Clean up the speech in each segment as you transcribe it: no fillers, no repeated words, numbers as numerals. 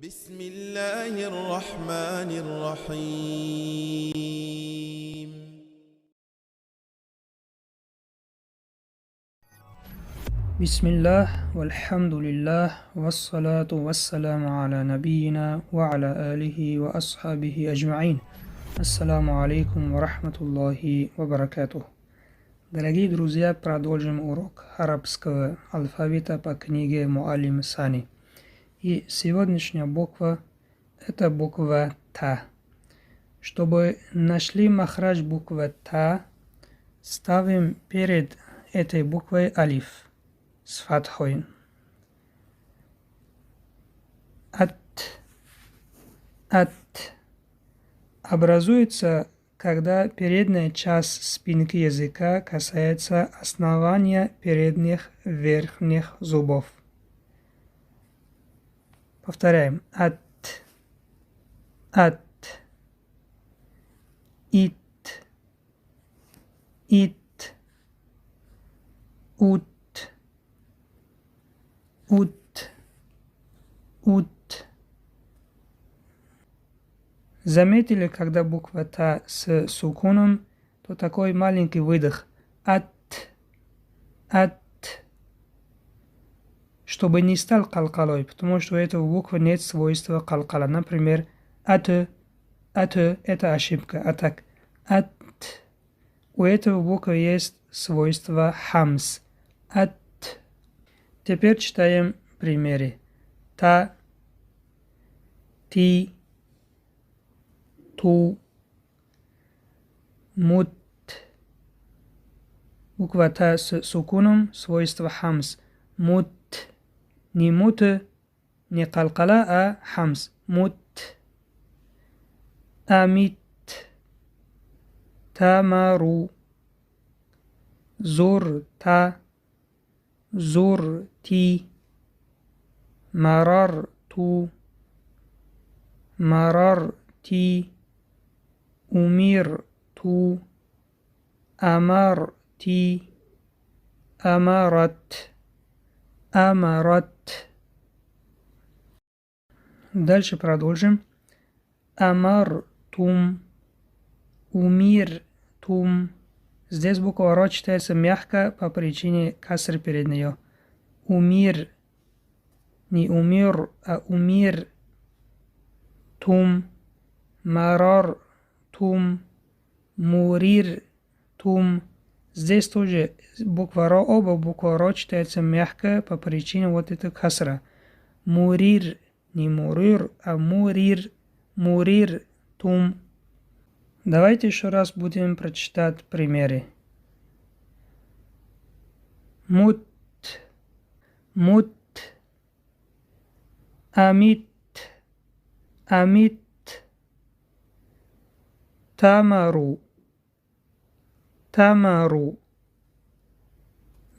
بسم الله الرحمن الرحيم. بسم الله والحمد لله والصلاة والسلام على نبينا وعلى آله وأصحابه أجمعين. Ассаламу алейкум ва рахматуллахи ва баракатух. Дорогие друзья, продолжим урок арабского алфавита по книге Муаллим Сани. И сегодняшняя буква – это буква Та. Чтобы нашли махрадж буквы Та, ставим перед этой буквой алиф с фатхой. Ат образуется, когда передняя часть спинки языка касается основания передних верхних зубов. Повторяем. Ат. Ит. Ут. Заметили, когда буква Та с сукуном, то такой маленький выдох. Ат. Чтобы не стал калкалой, потому что у этого буквы нет свойства калкала. Например, ат это ошибка. А так, ат. У этого буквы есть свойство хамс. Ат. Теперь читаем примеры. Та, ти, ту, мут. Буква Та с сукуном, свойство хамс. Мут. Не мут, не калкала, а хамс. Мут. Амит. Тамару. Зурта. Зурти. Марарту. Марарти. Умирту. Амарти. Амарат. Дальше продолжим. Амартум. Умиртум. Здесь буква Ро читается мягко по причине касры перед нее. Умир. Не умир, а умир. Тум. Марар. Тум. Мурир. Тум. Здесь тоже буква Ро, оба буква Ро читается мягко по причине вот этой касра. Мурир. Не мурир, а мурир. Мурир. Тум. Давайте еще раз будем прочитать примеры. Мут. Амит. Тамару.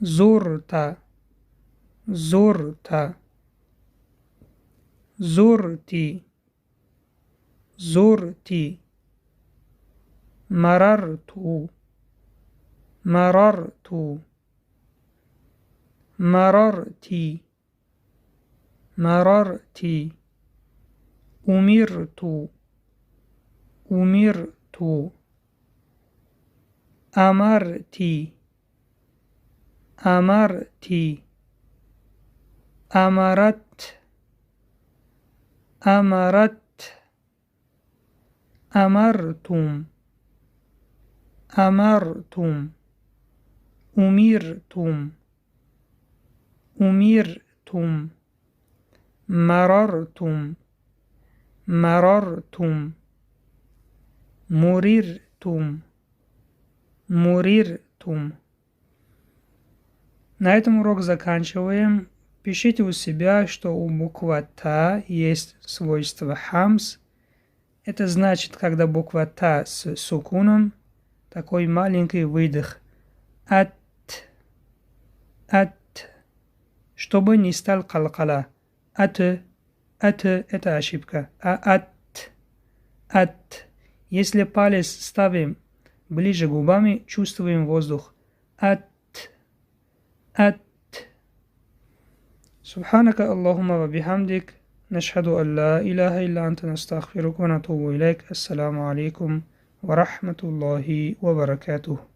Зурта. Зурти. Марарту. Марарти. Умирту. Амарти. Амарат. Амартум. Умиртум. Марартум. Муриртум. На этом урок заканчиваем. Пишите у себя, что у буквы Та есть свойство хамс. Это значит, когда буква Та с сукуном, такой маленький выдох. Ат. Чтобы не стал калкала. Ат это ошибка. А ат. Если палец ставим ближе губами, чувствуем воздух. Ат. Субханака Аллахума ва бихамдик. نشهد أن لا إله إلا أنت نستغفرك ونتوب إليك. السلام عليكم ورحمة الله وبركاته.